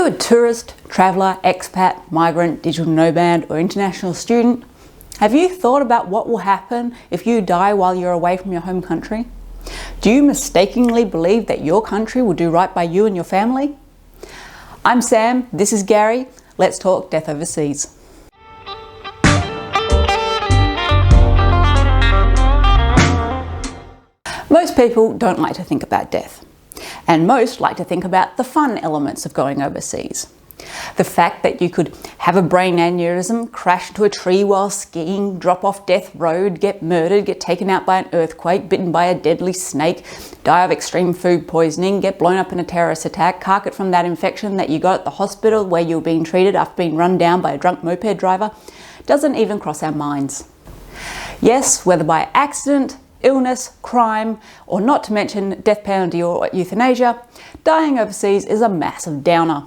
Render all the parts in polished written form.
you a tourist, traveller, expat, migrant, digital nomad or international student? Have you thought about what will happen if you die while you're away from your home country? Do you mistakenly believe that your country will do right by you and your family? I'm Sam, this is Gary. Let's talk death overseas. Most people don't like to think about death, and most like to think about the fun elements of going overseas. The fact that you could have a brain aneurysm, crash into a tree while skiing, drop off death road, get murdered, get taken out by an earthquake, bitten by a deadly snake, die of extreme food poisoning, get blown up in a terrorist attack, cark it from that infection that you got at the hospital where you were being treated after being run down by a drunk moped driver, doesn't even cross our minds. Yes, whether by accident, illness, crime, or not to mention death penalty or euthanasia, dying overseas is a massive downer.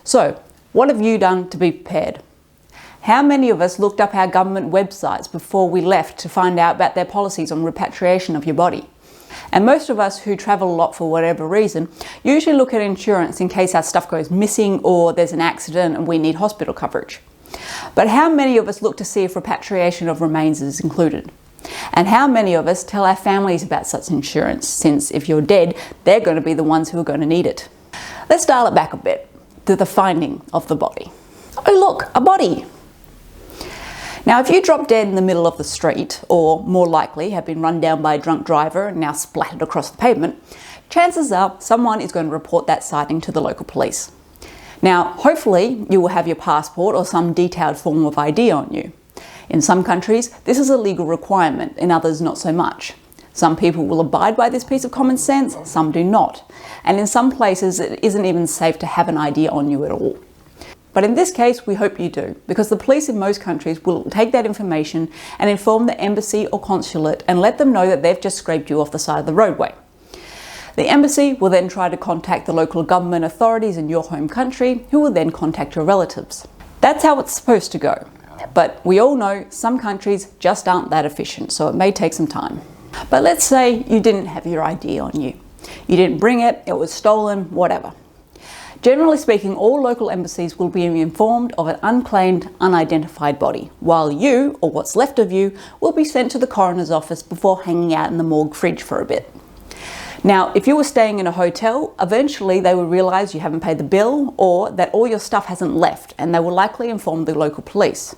So, what have you done to be prepared? How many of us looked up our government websites before we left to find out about their policies on repatriation of your body? And most of us who travel a lot for whatever reason usually look at insurance in case our stuff goes missing or there's an accident and we need hospital coverage. But how many of us look to see if repatriation of remains is included? And how many of us tell our families about such insurance, since if you're dead, they're going to be the ones who are going to need it? Let's dial it back a bit to the finding of the body. Oh look, a body! Now if you drop dead in the middle of the street, or more likely have been run down by a drunk driver and now splattered across the pavement, chances are someone is going to report that sighting to the local police. Now hopefully you will have your passport or some detailed form of ID on you. In some countries, this is a legal requirement, in others not so much. Some people will abide by this piece of common sense, some do not. And in some places, it isn't even safe to have an ID on you at all. But in this case, we hope you do, because the police in most countries will take that information and inform the embassy or consulate and let them know that they've just scraped you off the side of the roadway. The embassy will then try to contact the local government authorities in your home country, who will then contact your relatives. That's how it's supposed to go. But we all know some countries just aren't that efficient, so it may take some time. But let's say you didn't have your ID on you. You didn't bring it, it was stolen, whatever. Generally speaking, all local embassies will be informed of an unclaimed, unidentified body, while you, or what's left of you, will be sent to the coroner's office before hanging out in the morgue fridge for a bit. Now, if you were staying in a hotel, eventually they will realise you haven't paid the bill or that all your stuff hasn't left, and they will likely inform the local police.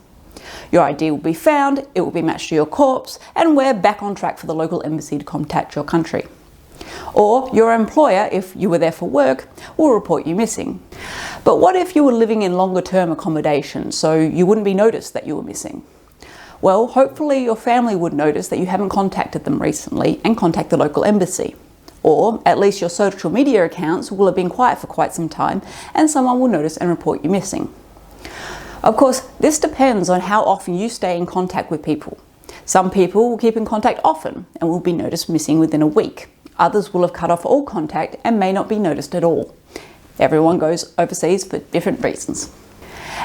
Your ID will be found, it will be matched to your corpse, and we're back on track for the local embassy to contact your country. Or your employer, if you were there for work, will report you missing. But what if you were living in longer term accommodation, so you wouldn't be noticed that you were missing? Well, hopefully your family would notice that you haven't contacted them recently and contact the local embassy. Or at least your social media accounts will have been quiet for quite some time and someone will notice and report you missing. Of course, this depends on how often you stay in contact with people. Some people will keep in contact often and will be noticed missing within a week. Others will have cut off all contact and may not be noticed at all. Everyone goes overseas for different reasons.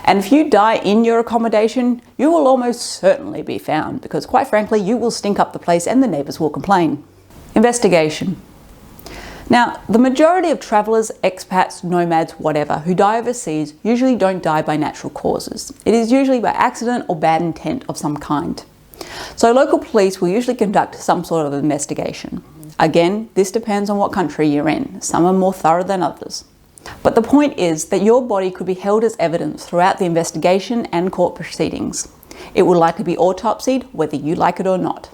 And if you die in your accommodation, you will almost certainly be found because quite frankly, you will stink up the place and the neighbours will complain. Investigation. Now, the majority of travellers, expats, nomads, whatever, who die overseas usually don't die by natural causes. It is usually by accident or bad intent of some kind. So local police will usually conduct some sort of investigation. Again, this depends on what country you're in. Some are more thorough than others. But the point is that your body could be held as evidence throughout the investigation and court proceedings. It will likely be autopsied, whether you like it or not.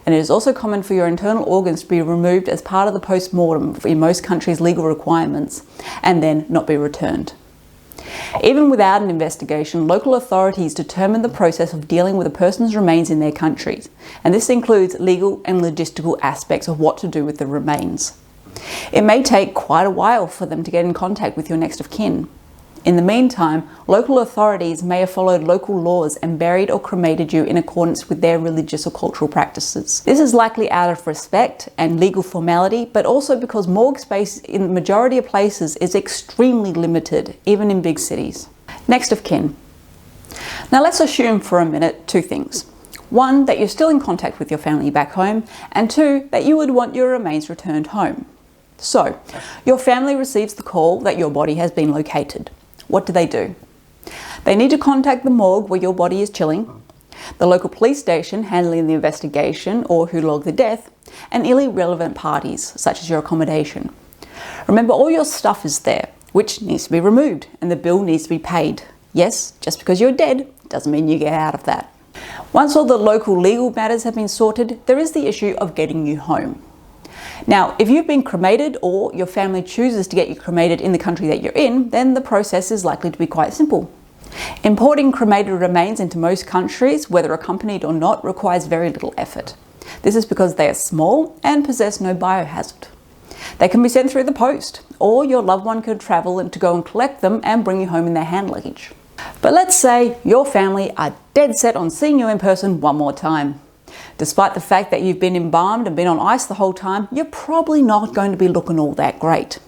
And it is also common for your internal organs to be removed as part of the post-mortem in most countries' legal requirements and then not be returned. Even without an investigation, local authorities determine the process of dealing with a person's remains in their countries, and this includes legal and logistical aspects of what to do with the remains. It may take quite a while for them to get in contact with your next of kin. In the meantime, local authorities may have followed local laws and buried or cremated you in accordance with their religious or cultural practices. This is likely out of respect and legal formality, but also because morgue space in the majority of places is extremely limited, even in big cities. Next of kin. Now let's assume for a minute two things. One, that you're still in contact with your family back home, and two, that you would want your remains returned home. So, your family receives the call that your body has been located. What do? They need to contact the morgue where your body is chilling, the local police station handling the investigation or who logged the death, and irrelevant parties such as your accommodation. Remember, all your stuff is there, which needs to be removed, and the bill needs to be paid. Yes, just because you're dead doesn't mean you get out of that. Once all the local legal matters have been sorted, there is the issue of getting you home. Now, if you've been cremated or your family chooses to get you cremated in the country that you're in, then the process is likely to be quite simple. Importing cremated remains into most countries, whether accompanied or not, requires very little effort. This is because they are small and possess no biohazard. They can be sent through the post, or your loved one could travel and to go and collect them and bring you home in their hand luggage. But let's say your family are dead set on seeing you in person one more time. Despite the fact that you've been embalmed and been on ice the whole time, you're probably not going to be looking all that great.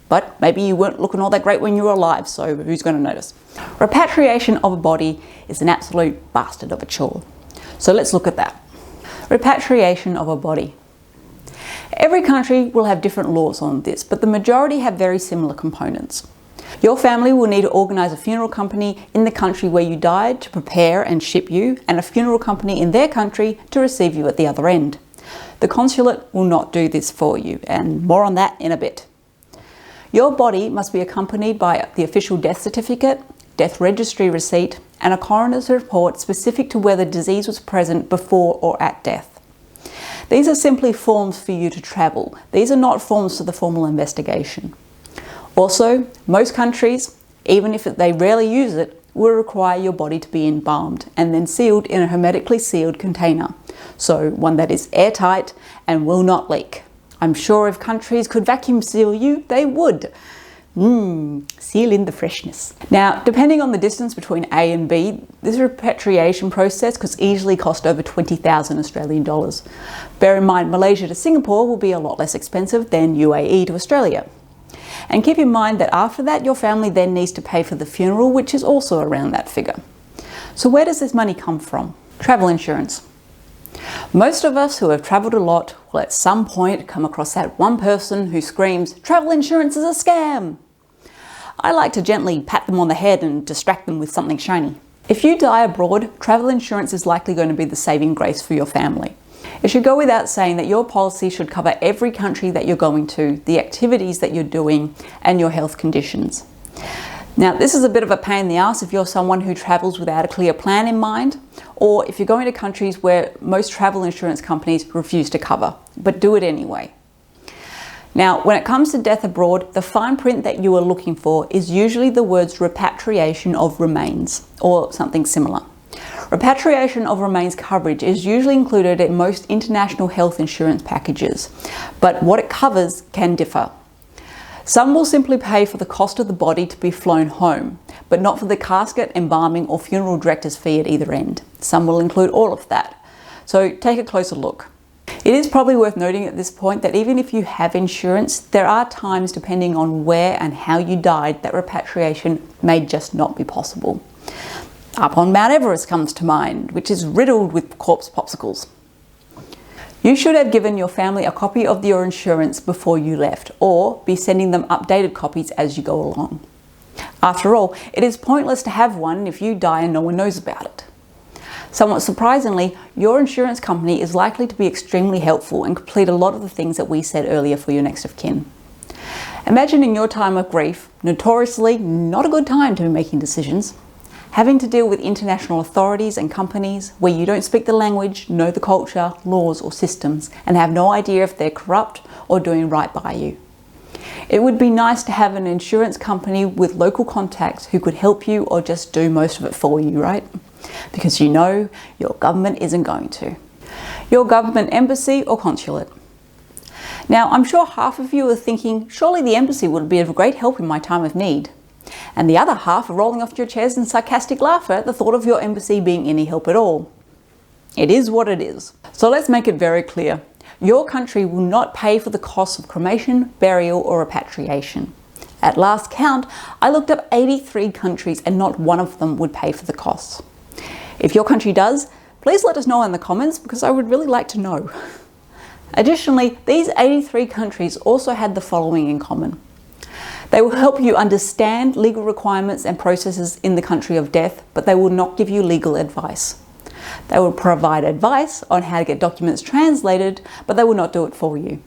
But maybe you weren't looking all that great when you were alive, so who's going to notice? Repatriation of a body is an absolute bastard of a chore. So let's look at that. Repatriation of a body. Every country will have different laws on this, but the majority have very similar components. Your family will need to organise a funeral company in the country where you died to prepare and ship you, and a funeral company in their country to receive you at the other end. The consulate will not do this for you, and more on that in a bit. Your body must be accompanied by the official death certificate, death registry receipt, and a coroner's report specific to whether disease was present before or at death. These are simply forms for you to travel. These are not forms for the formal investigation. Also, most countries, even if they rarely use it, will require your body to be embalmed and then sealed in a hermetically sealed container. So one that is airtight and will not leak. I'm sure if countries could vacuum seal you, they would. Seal in the freshness. Now, depending on the distance between A and B, this repatriation process could easily cost over 20,000 Australian dollars. Bear in mind, Malaysia to Singapore will be a lot less expensive than UAE to Australia. And keep in mind that after that, your family then needs to pay for the funeral, which is also around that figure. So where does this money come from? Travel insurance. Most of us who have travelled a lot will at some point come across that one person who screams, "Travel insurance is a scam!" I like to gently pat them on the head and distract them with something shiny. If you die abroad, travel insurance is likely going to be the saving grace for your family. It should go without saying that your policy should cover every country that you're going to, the activities that you're doing, and your health conditions. Now, this is a bit of a pain in the ass if you're someone who travels without a clear plan in mind, or if you're going to countries where most travel insurance companies refuse to cover, but do it anyway. Now, when it comes to death abroad, the fine print that you are looking for is usually the words repatriation of remains, or something similar. Repatriation of remains coverage is usually included in most international health insurance packages, but what it covers can differ. Some will simply pay for the cost of the body to be flown home, but not for the casket, embalming, or funeral director's fee at either end. Some will include all of that. So take a closer look. It is probably worth noting at this point that even if you have insurance, there are times, depending on where and how you died, that repatriation may just not be possible. Up on Mount Everest comes to mind, which is riddled with corpse popsicles. You should have given your family a copy of your insurance before you left, or be sending them updated copies as you go along. After all, it is pointless to have one if you die and no one knows about it. Somewhat surprisingly, your insurance company is likely to be extremely helpful and complete a lot of the things that we said earlier for your next of kin. Imagine in your time of grief, notoriously not a good time to be making decisions, having to deal with international authorities and companies where you don't speak the language, know the culture, laws or systems, and have no idea if they're corrupt or doing right by you. It would be nice to have an insurance company with local contacts who could help you or just do most of it for you, right? Because you know your government isn't going to. Your government embassy or consulate. Now, I'm sure half of you are thinking, surely the embassy would be of great help in my time of need. And the other half are rolling off your chairs in sarcastic laughter at the thought of your embassy being any help at all. It is what it is. So let's make it very clear. Your country will not pay for the costs of cremation, burial, or repatriation. At last count, I looked up 83 countries and not one of them would pay for the costs. If your country does, please let us know in the comments because I would really like to know. Additionally, these 83 countries also had the following in common. They will help you understand legal requirements and processes in the country of death, but they will not give you legal advice. They will provide advice on how to get documents translated, but they will not do it for you.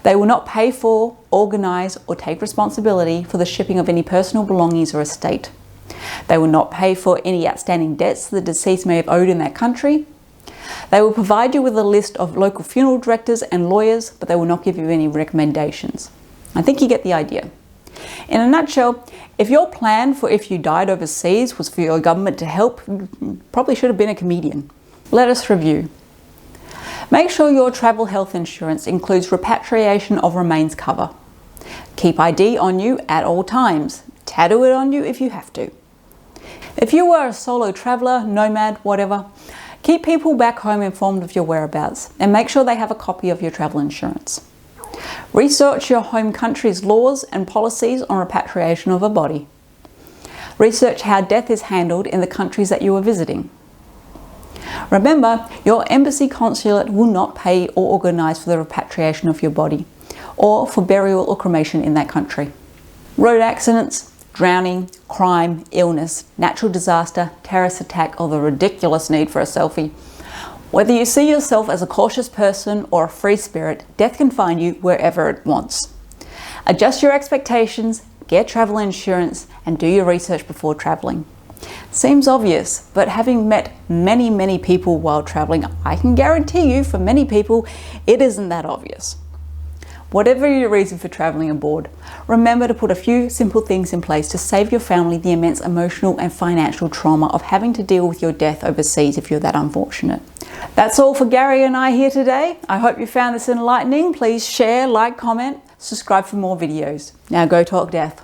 They will not pay for, organise or take responsibility for the shipping of any personal belongings or estate. They will not pay for any outstanding debts the deceased may have owed in that country. They will provide you with a list of local funeral directors and lawyers, but they will not give you any recommendations. I think you get the idea. In a nutshell, if your plan for if you died overseas was for your government to help, you probably should have been a comedian. Let us review. Make sure your travel health insurance includes repatriation of remains cover. Keep ID on you at all times. Tattoo it on you if you have to. If you were a solo traveller, nomad, whatever, keep people back home informed of your whereabouts and make sure they have a copy of your travel insurance. Research your home country's laws and policies on repatriation of a body. Research how death is handled in the countries that you are visiting. Remember, your embassy consulate will not pay or organise for the repatriation of your body or for burial or cremation in that country. Road accidents, drowning, crime, illness, natural disaster, terrorist attack, or the ridiculous need for a selfie. Whether you see yourself as a cautious person or a free spirit, death can find you wherever it wants. Adjust your expectations, get travel insurance, and do your research before travelling. Seems obvious, but having met many people while travelling, I can guarantee you for many people, it isn't that obvious. Whatever your reason for travelling aboard, remember to put a few simple things in place to save your family the immense emotional and financial trauma of having to deal with your death overseas if you're that unfortunate. That's all for Gary and I here today. I hope you found this enlightening. Please share, like, comment, subscribe for more videos. Now go talk death.